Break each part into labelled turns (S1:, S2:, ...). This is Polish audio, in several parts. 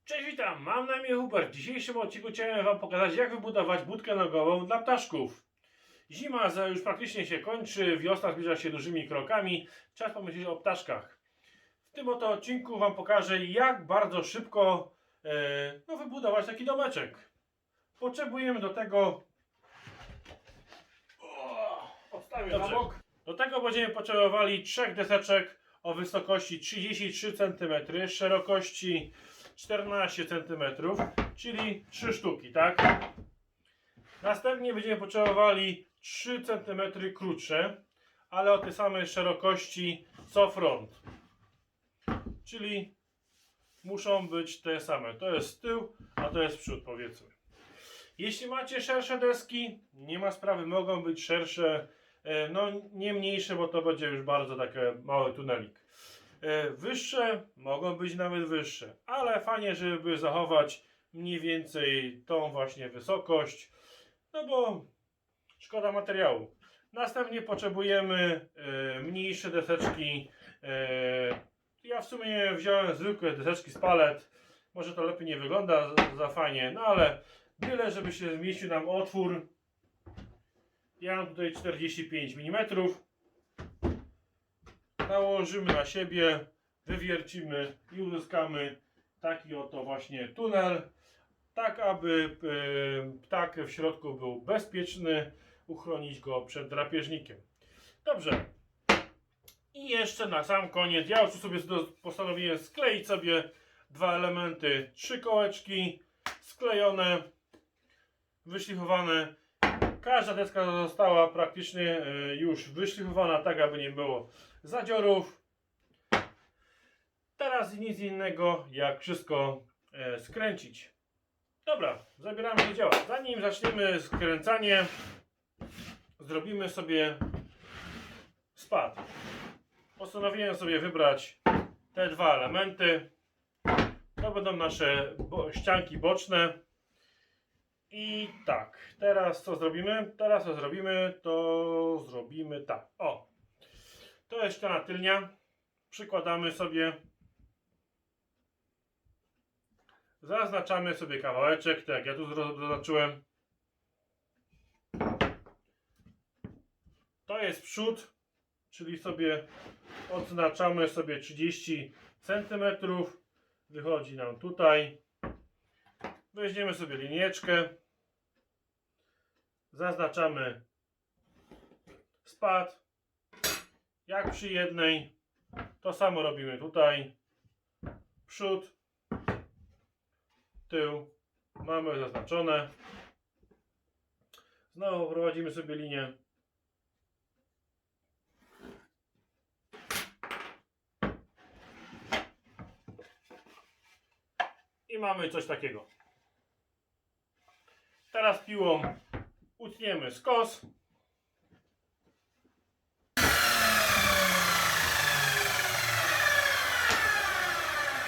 S1: Cześć, witam, mam na imię Hubert. W dzisiejszym odcinku chciałem Wam pokazać, jak wybudować budkę nogową dla ptaszków. Zima już praktycznie się kończy, wiosna zbliża się dużymi krokami, czas pomyśleć o ptaszkach. W tym oto odcinku Wam pokażę, jak bardzo szybko wybudować taki domeczek. Potrzebujemy do tego... Odstawię na bok. Do tego będziemy potrzebowali 3 deseczek o wysokości 33 cm, szerokości 14 cm, czyli 3 sztuki, tak? Następnie będziemy potrzebowali 3 cm krótsze, ale o tej samej szerokości co front. Czyli muszą być te same. To jest tył, a to jest przód, powiedzmy. Jeśli macie szersze deski, nie ma sprawy, mogą być szersze, no nie mniejsze, bo to będzie już bardzo taki mały tunelik. Wyższe mogą być nawet wyższe, ale fajnie, żeby zachować mniej więcej tą właśnie wysokość, no bo szkoda materiału. Następnie potrzebujemy mniejsze deseczki. Ja w sumie wziąłem zwykłe deseczki z palet. Może to lepiej nie wygląda za fajnie, no ale byle żeby się zmieścił nam otwór. Ja mam tutaj 45 mm. Nałożymy na siebie, wywiercimy i uzyskamy taki oto właśnie tunel, tak aby ptak w środku był bezpieczny, uchronić go przed drapieżnikiem. Dobrze. I jeszcze na sam koniec, ja już sobie postanowiłem skleić sobie dwa elementy, 3 kołeczki sklejone, wyszlifowane. Każda deska została praktycznie już wyszlifowana, tak aby nie było zadziorów. Teraz nic innego jak wszystko skręcić. Dobra, zabieramy się do dzieła. Zanim zaczniemy skręcanie, zrobimy sobie spad. Postanowiłem sobie wybrać te dwa elementy. To będą nasze ścianki boczne. I tak, teraz co zrobimy? To zrobimy tak. O! To jest ściana tylnia. Przykładamy sobie. Zaznaczamy sobie kawałeczek, tak jak ja tu zaznaczyłem. To jest przód, czyli sobie odznaczamy sobie 30 cm. Wychodzi nam tutaj. Weźmiemy sobie linijeczkę. Zaznaczamy spad. Jak przy jednej, to samo robimy tutaj. Przód, tył mamy zaznaczone. Znowu prowadzimy sobie linię. I mamy coś takiego. Teraz piłą utniemy skos.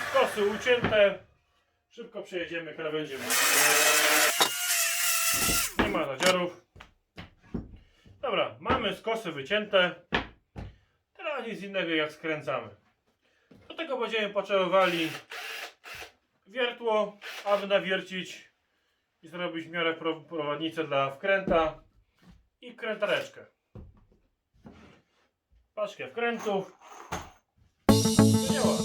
S1: Skosy ucięte. Szybko przejedziemy krawędzią. Nie ma zadziorów. Dobra, mamy skosy wycięte. Teraz nic innego jak skręcamy. Do tego będziemy potrzebowali wiertło, aby nawiercić i zrobić w miarę prowadnicę dla wkręta i wkrętareczkę. Paczkę wkrętów. To działa.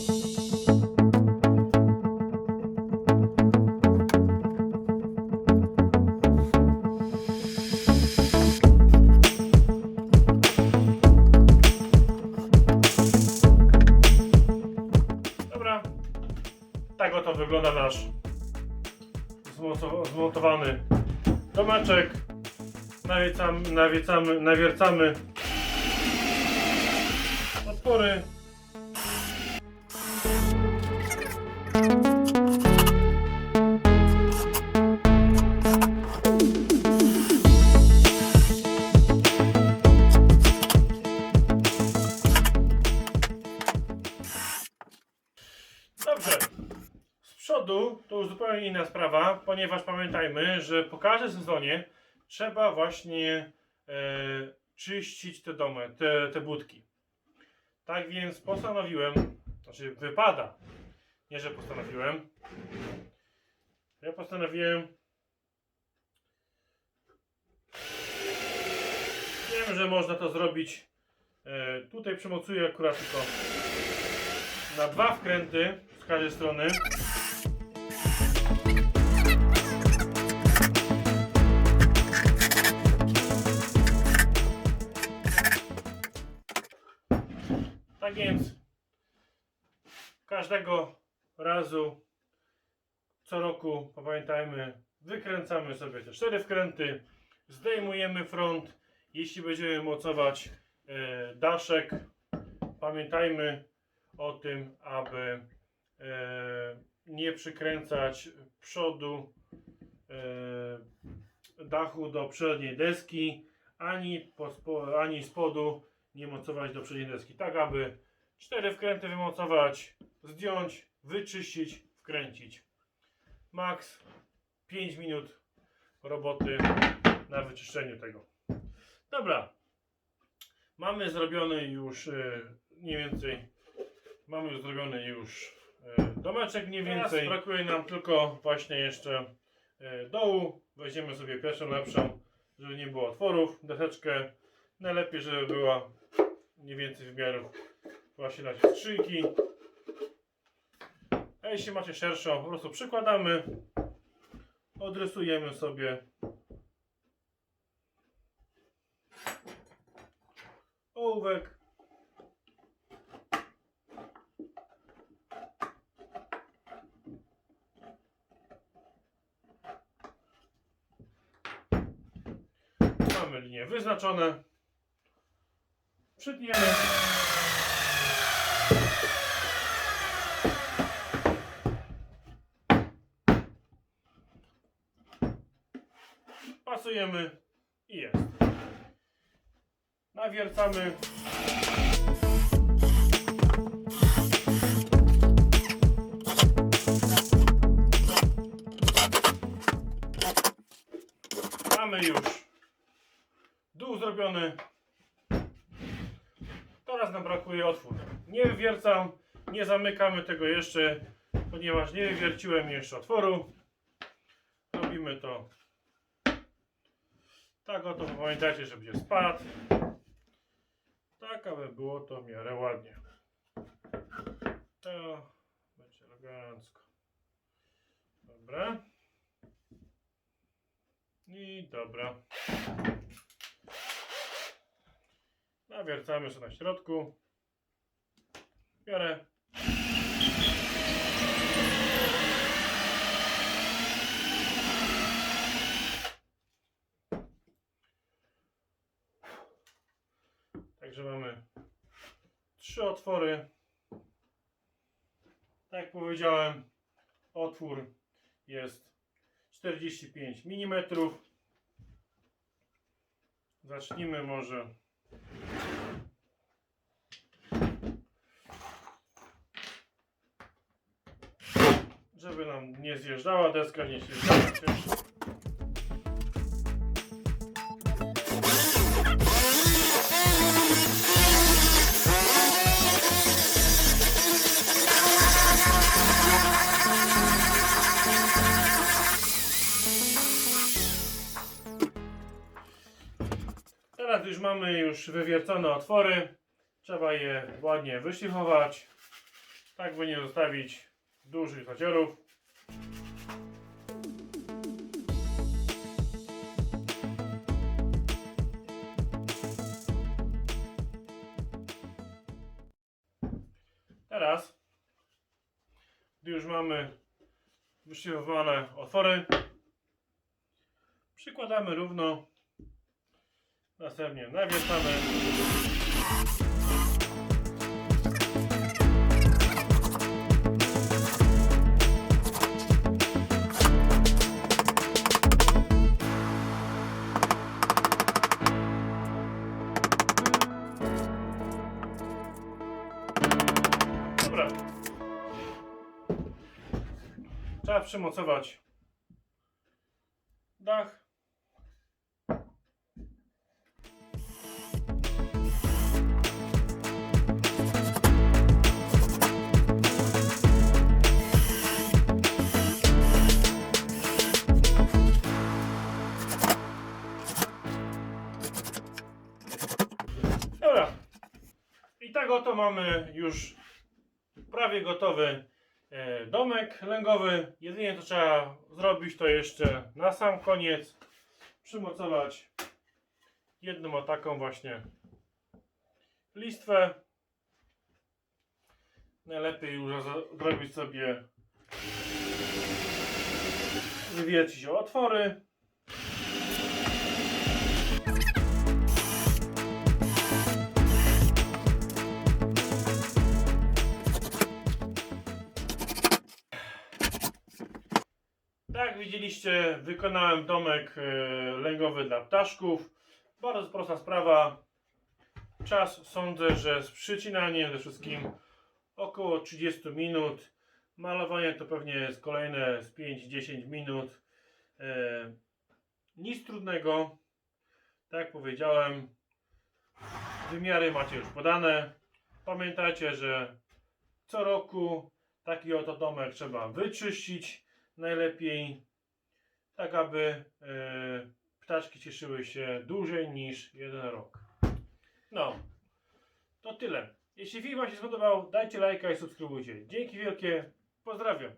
S1: Dobra. Tak oto wygląda nasz zmontowany domeczek. Nawiercamy otwory. Dobrze. Z przodu to już zupełnie inna sprawa, ponieważ pamiętajmy, że po każdym sezonie trzeba właśnie czyścić te te budki. Tak więc postanowiłem, znaczy wypada Nie, że postanowiłem. Ja postanowiłem. Wiem, że można to zrobić. Tutaj przymocuję akurat tylko na 2 wkręty z każdej strony. Tak więc każdego razu co roku, pamiętajmy, wykręcamy sobie te 4 wkręty, zdejmujemy front. Jeśli będziemy mocować daszek, pamiętajmy o tym, aby nie przykręcać przodu dachu do przedniej deski, ani spodu nie mocować do przedniej deski. Tak, aby 4 wkręty wymocować, zdjąć, wyczyścić, wkręcić. Max 5 minut roboty na wyczyszczeniu tego. Dobra, mamy zrobiony już mniej więcej, mamy już zrobiony już domeczek mniej więcej. Teraz brakuje nam tylko właśnie jeszcze dołu. Weźmiemy sobie pierwszą lepszą, żeby nie było otworów, deseczkę. Najlepiej, żeby była mniej więcej wymiarów właśnie na skrzynki. A jeśli macie szerszą, po prostu przykładamy, odrysujemy sobie ołówek. Mamy linie wyznaczone. Przytniemy. Pasujemy i jest. Nawiercamy. Mamy już dół zrobiony. Teraz nam brakuje otwór. Nie wywiercam, nie zamykamy tego jeszcze, ponieważ nie wywierciłem jeszcze otworu. Robimy to tak oto, pamiętajcie, że będzie spadł. Tak, aby było to w miarę ładnie. To będzie elegancko. Dobra. I dobra. Nawiercamy sobie na środku. Biorę. Także mamy 3 otwory. Tak jak powiedziałem, otwór jest 45 mm. Zacznijmy może żeby nam nie zjeżdżała deska, nie zjeżdżała też. Teraz już mamy wywiercone otwory. Trzeba je ładnie wyszlifować, tak by nie zostawić dużych zadziorów. Teraz, gdy już mamy wyszlifowane otwory, przykładamy równo, następnie nawiercamy. Dobra. Trzeba przymocować dach. mamy już prawie gotowy domek lęgowy. Jedynie co trzeba zrobić, to jeszcze na sam koniec przymocować jedną o taką właśnie listwę. Najlepiej już zrobić sobie, wywiercić o otwory. Tak jak widzieliście, wykonałem domek lęgowy dla ptaszków. Bardzo prosta sprawa. Czas sądzę, że z przycinaniem ze wszystkim około 30 minut. Malowanie to pewnie jest kolejne z 5-10 minut. Nic trudnego. Tak jak powiedziałem, wymiary macie już podane. Pamiętajcie, że co roku taki oto domek trzeba wyczyścić najlepiej, tak aby ptaszki cieszyły się dłużej niż 1 rok. No, to tyle. Jeśli film Wam się spodobał, dajcie lajka i subskrybujcie. Dzięki wielkie, pozdrawiam.